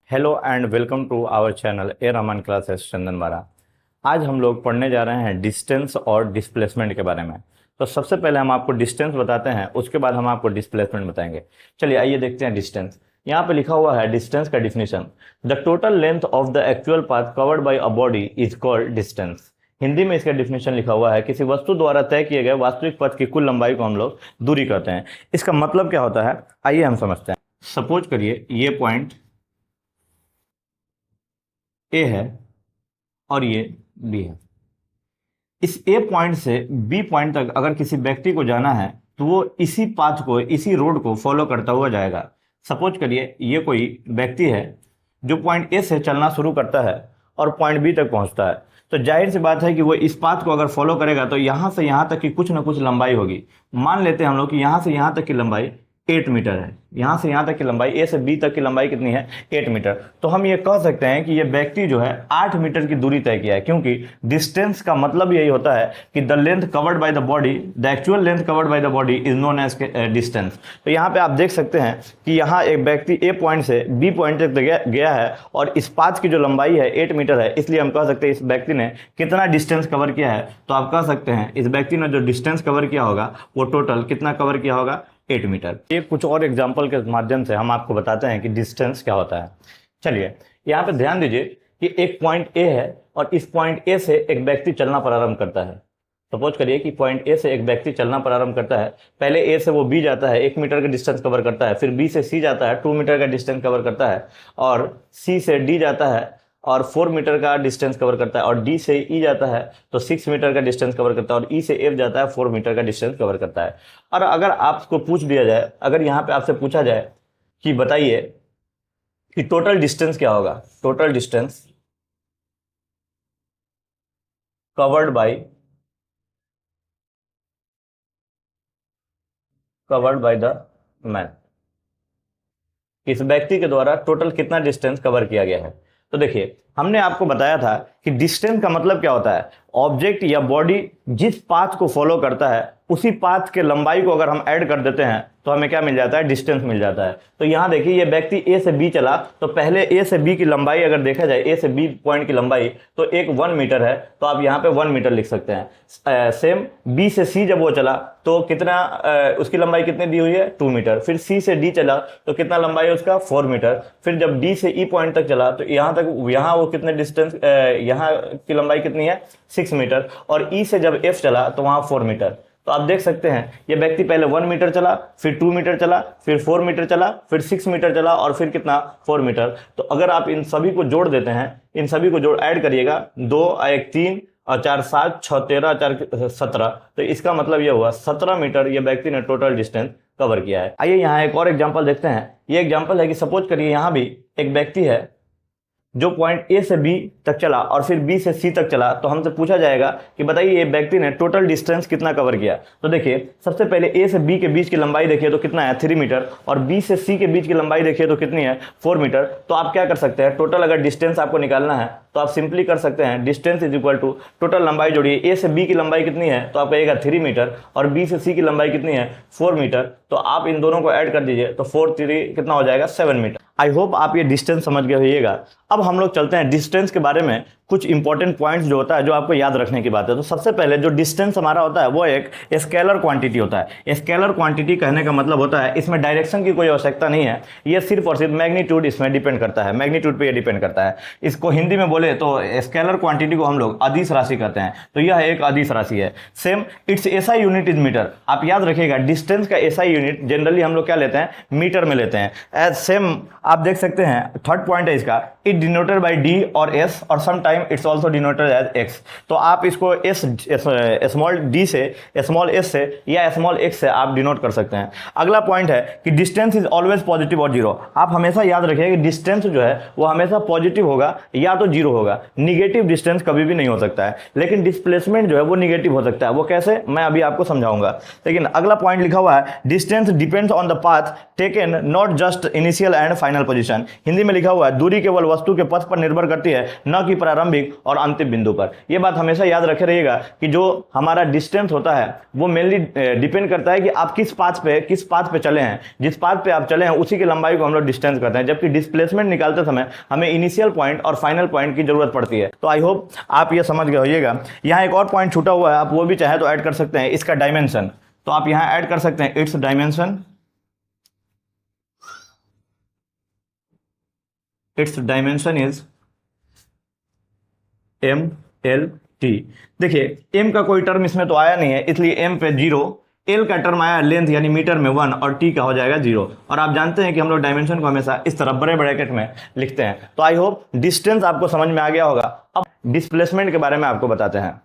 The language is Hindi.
Hello and welcome to our channel A Rahman classes Chandanwara. आज हम लोग पढ़ने जा रहे हैं डिस्टेंस और डिस्प्लेसमेंट के बारे में। तो सबसे पहले हम आपको डिस्टेंस बताते हैं, उसके बाद हम आपको डिस्प्लेसमेंट बताएंगे। चलिए आइए देखते हैं डिस्टेंस। यहाँ पे लिखा हुआ है डिस्टेंस का definition, the total length of the actual path covered by a body is called distance. Hindi में इसका डिफिनेशन लिखा हुआ है, किसी वस्तु द्वारा तय किए गए वास्तविक पथ की कुल लंबाई को हम लोग दूरी कहते हैं। इसका मतलब क्या होता है, आइए हम समझते हैं। सपोज करिए ये पॉइंट ए है और ये बी है। इस ए पॉइंट से बी पॉइंट तक अगर किसी व्यक्ति को जाना है तो वो इसी पाथ को, इसी रोड को फॉलो करता हुआ जाएगा। सपोज करिए ये कोई व्यक्ति है जो पॉइंट ए से चलना शुरू करता है और पॉइंट बी तक पहुंचता है, तो जाहिर सी बात है कि वो इस पाथ को अगर फॉलो करेगा तो यहां से यहां तक की कुछ ना कुछ लंबाई होगी। मान लेते हैं हम लोग कि यहां से यहां तक की लंबाई 8 मीटर है। यहां से यहां तक की लंबाई, ए से बी तक की लंबाई कितनी है, 8 मीटर। तो हम ये कह सकते हैं कि ये व्यक्ति जो है 8 मीटर की दूरी तय किया है, क्योंकि डिस्टेंस का मतलब यही होता है कि the length covered by the body, the actual length covered by the body is known as distance. तो यहाँ पे आप देख सकते हैं कि यहाँ एक व्यक्ति ए पॉइंट से बी पॉइंट तक गया है और इस पाथ की जो लंबाई है 8 मीटर है, इसलिए हम कह सकते हैं इस व्यक्ति ने कितना डिस्टेंस कवर किया है। तो आप कह सकते हैं इस व्यक्ति ने जो डिस्टेंस कवर किया होगा वो टोटल कितना कवर किया होगा, 8 मीटर। ये कुछ और एग्जाम्पल के माध्यम से हम आपको बताते हैं कि डिस्टेंस क्या होता है। चलिए यहाँ पे ध्यान दीजिए कि एक पॉइंट ए है और इस पॉइंट ए से एक व्यक्ति चलना प्रारंभ करता है। सपोज करिए कि पॉइंट ए से एक व्यक्ति चलना प्रारंभ करता है। पहले ए से वो बी जाता है, 1 मीटर का डिस्टेंस कवर करता है, फिर बी से सी जाता है, 2 मीटर का डिस्टेंस कवर करता है, और सी से डी जाता है और 4 मीटर का डिस्टेंस कवर करता है, और डी से ई जाता है तो 6 मीटर का डिस्टेंस कवर करता है, और ई से एफ जाता है 4 मीटर का डिस्टेंस कवर करता है। और अगर आपको पूछ दिया जाए, अगर यहाँ पे आपसे पूछा जाए कि बताइए कि टोटल डिस्टेंस क्या होगा, total distance covered by the man, इस व्यक्ति के द्वारा टोटल कितना डिस्टेंस कवर किया गया है। तो देखिए हमने आपको बताया था कि डिस्टेंस का मतलब क्या होता है, ऑब्जेक्ट या बॉडी जिस पाथ को फॉलो करता है उसी पाथ के लंबाई को अगर हम ऐड कर देते हैं तो हमें क्या मिल जाता है, डिस्टेंस मिल जाता है। तो यहाँ देखिए ये व्यक्ति ए से बी चला, तो पहले ए से बी की लंबाई अगर देखा जाए, ए से बी पॉइंट की लंबाई तो एक 1 मीटर है, तो आप यहाँ पे 1 मीटर लिख सकते हैं। सेम बी से सी जब वो चला तो कितना, उसकी लंबाई कितनी दी हुई है, 2 मीटर। फिर सी से डी चला तो कितना लंबाई है उसका, 4 मीटर। फिर जब डी से ई पॉइंट तक चला तो यहाँ वो कितने डिस्टेंस, यहाँ की लंबाई कितनी है, 6 मीटर। और ई से जब एफ चला तो वहाँ 4 मीटर। तो आप देख सकते हैं ये व्यक्ति पहले 1 मीटर चला, फिर 2 मीटर चला, फिर 4 मीटर चला, फिर 6 मीटर चला, और फिर कितना, 4 मीटर। तो अगर आप इन सभी को जोड़ देते हैं, इन सभी को जोड़ ऐड करिएगा, 2 1 3 और 4 7 6 13 4 17, तो इसका मतलब ये हुआ 17 मीटर ये व्यक्ति ने टोटल डिस्टेंस कवर किया है। आइए यहाँ एक और एग्जाम्पल देखते हैं। ये एग्जाम्पल है कि सपोज करिए यहाँ भी एक व्यक्ति है जो पॉइंट ए से बी तक चला और फिर बी से सी तक चला, तो हमसे पूछा जाएगा कि बताइए ये व्यक्ति ने टोटल डिस्टेंस कितना कवर किया। तो देखिए सबसे पहले ए से बी के बीच की लंबाई देखिए तो कितना है, 3 मीटर, और बी से सी के बीच की लंबाई देखिए तो कितनी है, 4 मीटर। तो आप क्या कर सकते हैं, टोटल अगर डिस्टेंस आपको निकालना है तो आप सिंपली कर सकते हैं distance is equal to total लंबाई जोड़िए, ए से बी की लंबाई कितनी है तो आप कहिएगा 3 मीटर, और बी से सी की लंबाई कितनी है, 4 मीटर। तो आप इन दोनों को ऐड कर दीजिए तो 4 3 कितना हो जाएगा, 7 मीटर। आई होप आप ये डिस्टेंस समझ गए होइएगा। अब हम लोग चलते हैं डिस्टेंस के बारे में, कुछ इंपॉर्टेंट पॉइंट्स जो होता है जो आपको याद रखने की बात है। तो सबसे पहले जो डिस्टेंस हमारा होता है वो एक स्केलर क्वांटिटी होता है। स्केलर क्वांटिटी कहने का मतलब होता है इसमें डायरेक्शन की कोई आवश्यकता नहीं है, ये सिर्फ और सिर्फ मैग्नीट्यूड इसमें डिपेंड करता है, मैग्नीट्यूड पे ये डिपेंड करता है। इसको हिंदी में बोले तो स्केलर क्वांटिटी को हम लोग अदिश राशि कहते हैं। तो यह एक अदिश राशि है। Same its SI unit is metre. आप याद रखिएगा डिस्टेंस का एसआई यूनिट जनरली हम लोग क्या लेते हैं, मीटर में लेते हैं। एज सेम आप देख सकते हैं, थर्ड पॉइंट है इसका, इट डिनोटेड बाय डी और एस, और some time its also denoted as X. तो आप इसको एस स्मॉल डी से, स्मॉल एस से या स्मॉल एक्स से आप डिनोट कर सकते हैं। अगला पॉइंट है कि डिस्टेंस इज ऑलवेज पॉजिटिव और जीरो। आप हमेशा याद रखिए कि डिस्टेंस जो है वो हमेशा पॉजिटिव होगा या तो जीरो होगा, निगेटिव डिस्टेंस कभी भी नहीं हो सकता है। लेकिन डिस्प्लेसमेंट जो है वो निगेटिव हो सकता है, वो कैसे मैं अभी आपको समझाऊंगा। लेकिन अगला पॉइंट लिखा हुआ है distance depends on the path taken, not just initial and final final position. Hindi में लिखा हुआ है दूरी केवल वस्तु के पथ पर निर्भर करती है, न कि प्रारंभिक और अंतिम बिंदु पर। यह बात हमेशा याद रखे रहिएगा कि जो हमारा डिस्टेंस होता है वो मेनली डिपेंड करता है कि आप किस पाथ पे चले हैं। जिस पाथ पे आप चले हैं उसी की लंबाई को हम लोग डिस्टेंस कहते हैं, जबकि डिस्प्लेसमेंट निकालते समय हमें इनिशियल पॉइंट और फाइनल पॉइंट की जरूरत पड़ती है। तो आई होप आप ये समझ गए होइएगा। यहाँ एक और पॉइंट छूटा हुआ है, आप वो भी चाहे तो ऐड कर सकते हैं, इसका डायमेंशन। तो आप यहाँ ऐड कर सकते हैं it's dimension, it's dimension is MLT। देखिए m का कोई टर्म इसमें तो आया नहीं है, इसलिए m पे 0, l का टर्म आया लेंथ यानी मीटर में 1 और t का हो जाएगा 0। और आप जानते हैं कि हम लोग डायमेंशन को हमेशा इस तरह बड़े ब्रैकेट में लिखते हैं। तो आई होप डिस्टेंस आपको समझ में आ गया होगा। अब डिस्प्लेसमेंट के बारे में आपको बताते हैं।